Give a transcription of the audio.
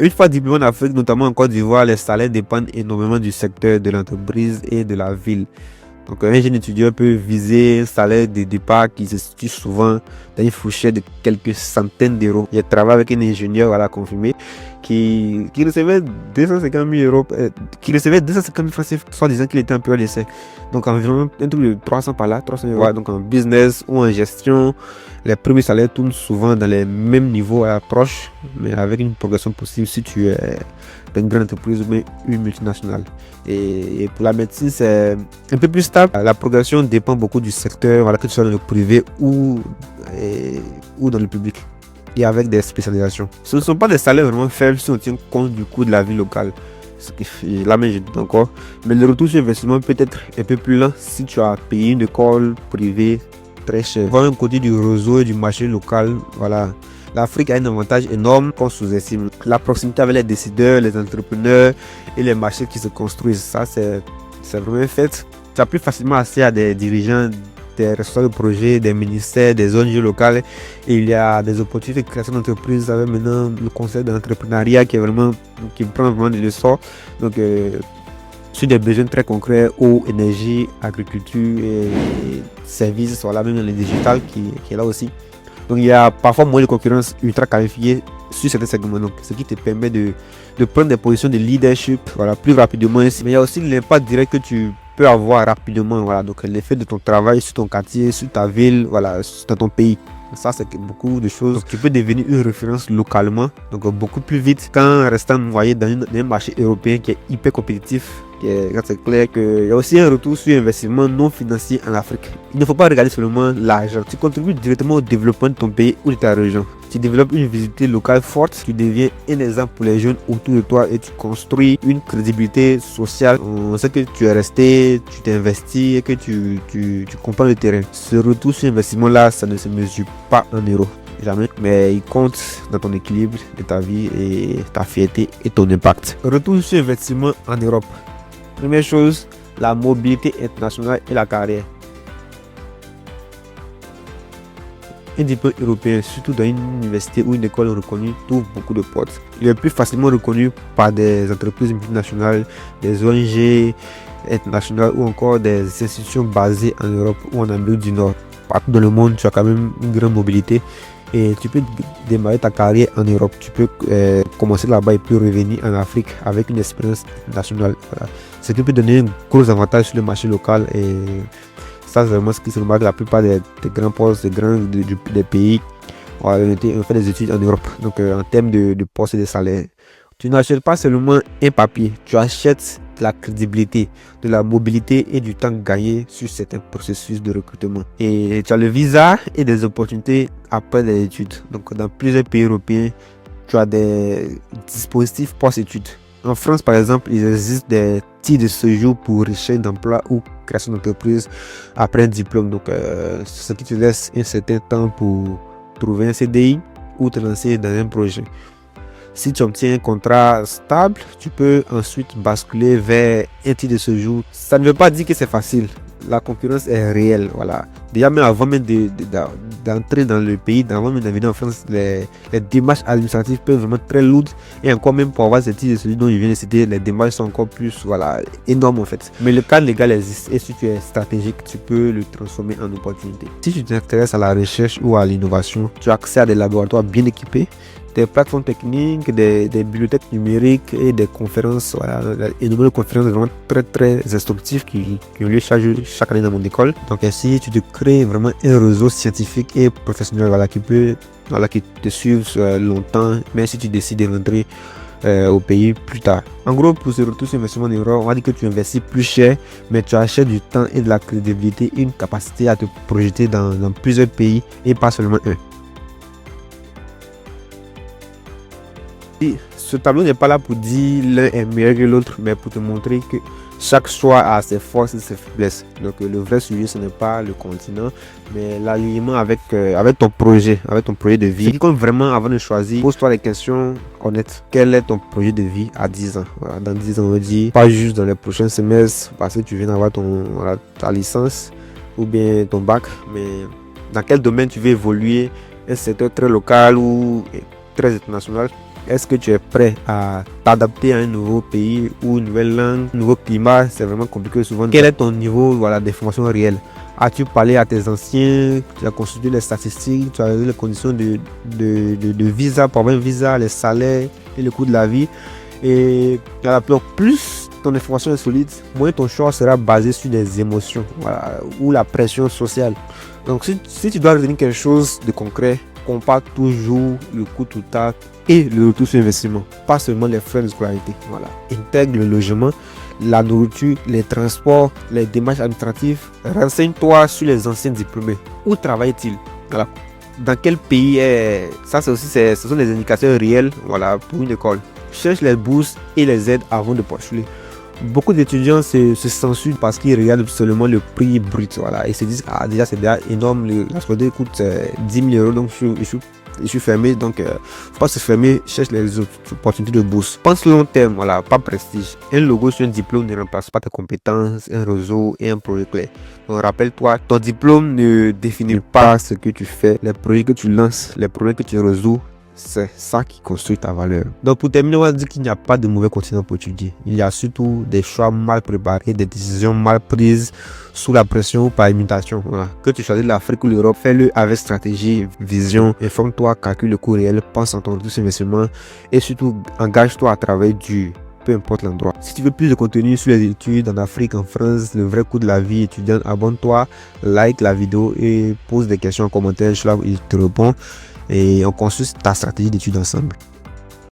Une fois diplômé en Afrique, notamment en Côte d'Ivoire, les salaires dépendent énormément du secteur, de l'entreprise et de la ville. Donc, un jeune étudiant peut viser un salaire de départ qui se situe souvent dans une fourchette de quelques centaines d'euros. J'ai travaillé avec un ingénieur, voilà, confirmé, qui recevait 250 000 euros, qui recevait 250 000 francs CFA, soit disant qu'il était en période d'essai. Donc, environ un truc de 300 par là, 300 euros. Donc, en business ou en gestion, les premiers salaires tournent souvent dans les mêmes niveaux proches, mais avec une progression possible si tu es dans une grande entreprise ou une multinationale. Et pour la médecine, c'est un peu plus stable. La progression dépend beaucoup du secteur, voilà, que tu sois dans le privé ou dans le public, et avec des spécialisations. Ce ne sont pas des salaires vraiment faibles si on tient compte du coût de la vie locale. Là, mais je dis encore, mais le retour sur investissement peut être un peu plus lent si tu as payé une école privée très chère. Voir un côté du réseau et du marché local, voilà. L'Afrique a un avantage énorme qu'on sous-estime. La proximité avec les décideurs, les entrepreneurs et les marchés qui se construisent. Ça, c'est vraiment un fait. Tu as plus facilement accès à des dirigeants, des responsables de projets, des ministères, des ONG locales. Et il y a des opportunités de création d'entreprises avec maintenant le conseil d'entrepreneuriat qui prend vraiment de l'essor. Donc, sur des besoins très concrets, eau, énergie, agriculture et services, voilà, même dans le digital qui est là aussi. Donc il y a parfois moins de concurrence ultra qualifiée sur certains segments, donc ce qui te permet de prendre des positions de leadership, voilà, plus rapidement. Mais il y a aussi l'impact direct que tu peux avoir rapidement, voilà, donc l'effet de ton travail sur ton quartier, sur ta ville, voilà, dans ton pays. Ça, c'est beaucoup de choses. Donc, tu peux devenir une référence localement, donc beaucoup plus vite qu'en restant noyé dans un marché européen qui est hyper compétitif. C'est clair qu'il y a aussi un retour sur investissement non financier en Afrique. Il ne faut pas regarder seulement l'argent. Tu contribues directement au développement de ton pays ou de ta région. Tu développes une visibilité locale forte, tu deviens un exemple pour les jeunes autour de toi et tu construis une crédibilité sociale. On sait que tu es resté, tu t'es investi et que tu comprends le terrain. Ce retour sur investissement là, ça ne se mesure pas en euros. Jamais, mais il compte dans ton équilibre de ta vie et ta fierté et ton impact. Retour sur investissement en Europe. Première chose, la mobilité internationale et la carrière. Un diplôme européen, surtout dans une université ou une école reconnue, trouve beaucoup de portes. Il est plus facilement reconnu par des entreprises multinationales, des ONG internationales ou encore des institutions basées en Europe ou en Amérique du Nord. Partout dans le monde, tu as quand même une grande mobilité et tu peux démarrer ta carrière en Europe. Tu peux commencer là-bas et puis revenir en Afrique avec une expérience nationale. Voilà. Ce qui peut donner un gros avantage sur le marché local et ça, c'est vraiment ce qui se remarque. La plupart des grands postes, des pays ont fait des études en Europe. Donc, en termes de postes et de salaire, tu n'achètes pas seulement un papier, tu achètes de la crédibilité, de la mobilité et du temps gagné sur certains processus de recrutement. Et tu as le visa et des opportunités après les études. Donc, dans plusieurs pays européens, tu as des dispositifs post-études. En France, par exemple, il existe des titres de séjour pour recherche d'emploi ou création d'entreprise après un diplôme. Donc, ce qui te laisse un certain temps pour trouver un CDI ou te lancer dans un projet. Si tu obtiens un contrat stable, tu peux ensuite basculer vers un titre de séjour. Ça ne veut pas dire que c'est facile. La concurrence est réelle. Voilà. Déjà, même avant même d'entrer dans le pays, avant même de venir en France, les démarches administratives peuvent vraiment très lourdes. Et encore même pour avoir ce titre de séjour dont je viens de citer, les démarches sont encore plus énormes en fait. Mais le cadre légal existe et si tu es stratégique, tu peux le transformer en opportunité. Si tu t'intéresses à la recherche ou à l'innovation, tu as accès à des laboratoires bien équipés, des plateformes techniques, des bibliothèques numériques et des conférences, énormément de conférences vraiment très instructives qui ont lieu chaque année dans mon école. Donc ainsi, tu te crées vraiment un réseau scientifique et professionnel qui te suivent longtemps, même si tu décides de rentrer au pays plus tard. En gros, pour ce retour sur investissement en euros, on va dire que tu investis plus cher, mais tu achètes du temps et de la crédibilité et une capacité à te projeter dans plusieurs pays et pas seulement un. Ce tableau n'est pas là pour dire l'un est meilleur que l'autre, mais pour te montrer que chaque choix a ses forces et ses faiblesses. Donc le vrai sujet, ce n'est pas le continent, mais l'alignement avec ton projet de vie. Ce qui compte vraiment avant de choisir, pose-toi les questions honnêtes. Quel est ton projet de vie à 10 ans? Voilà, dans 10 ans, on va dire, pas juste dans les prochains semestres, parce que tu viens d'avoir ta licence ou bien ton bac, mais dans quel domaine tu veux évoluer, un secteur très local ou très international. Est-ce que tu es prêt à t'adapter à un nouveau pays ou une nouvelle langue, un nouveau climat? C'est vraiment compliqué souvent. Quel est ton niveau d'information réelle? As-tu parlé à tes anciens? Tu as consulté les statistiques? Tu as vu les conditions de visa, pour avoir un visa, les salaires et le coût de la vie? Et plus ton information est solide, moins ton choix sera basé sur des émotions, ou la pression sociale. Donc si tu dois retenir quelque chose de concret, compare toujours le coût total et le retour sur investissement, pas seulement les frais de scolarité. Intègre le logement, la nourriture, les transports, les démarches administratives. Renseigne-toi sur les anciens diplômés. Où travaille-t-il? Dans quel pays est... Ça, ce sont des indicateurs réels pour une école. Cherche les bourses et les aides avant de postuler. Beaucoup d'étudiants se censurent parce qu'ils regardent seulement le prix brut, et se disent déjà c'est déjà énorme, la scolarité coûte 10 000 €, donc je suis fermé, donc faut pas se fermer, cherche les autres opportunités de bourse. Pense long terme, pas prestige. Un logo sur un diplôme ne remplace pas tes compétences, un réseau et un projet clair. Donc rappelle-toi, ton diplôme ne définit pas ce que tu fais, les projets que tu lances, les problèmes que tu résous. C'est ça qui construit ta valeur. Donc pour terminer, on va dire qu'il n'y a pas de mauvais continent pour étudier. Il y a surtout des choix mal préparés, des décisions mal prises sous la pression ou par imitation. Que tu choisis l'Afrique ou l'Europe, fais-le avec stratégie, vision, informe-toi, calcule le coût réel, pense en ton investissement et surtout engage-toi à travailler dur. Peu importe l'endroit. Si tu veux plus de contenu sur les études en Afrique, en France, le vrai coût de la vie étudiante, abonne-toi, like la vidéo et pose des questions en commentaire. Je suis là, il te répond et on construit ta stratégie d'études ensemble.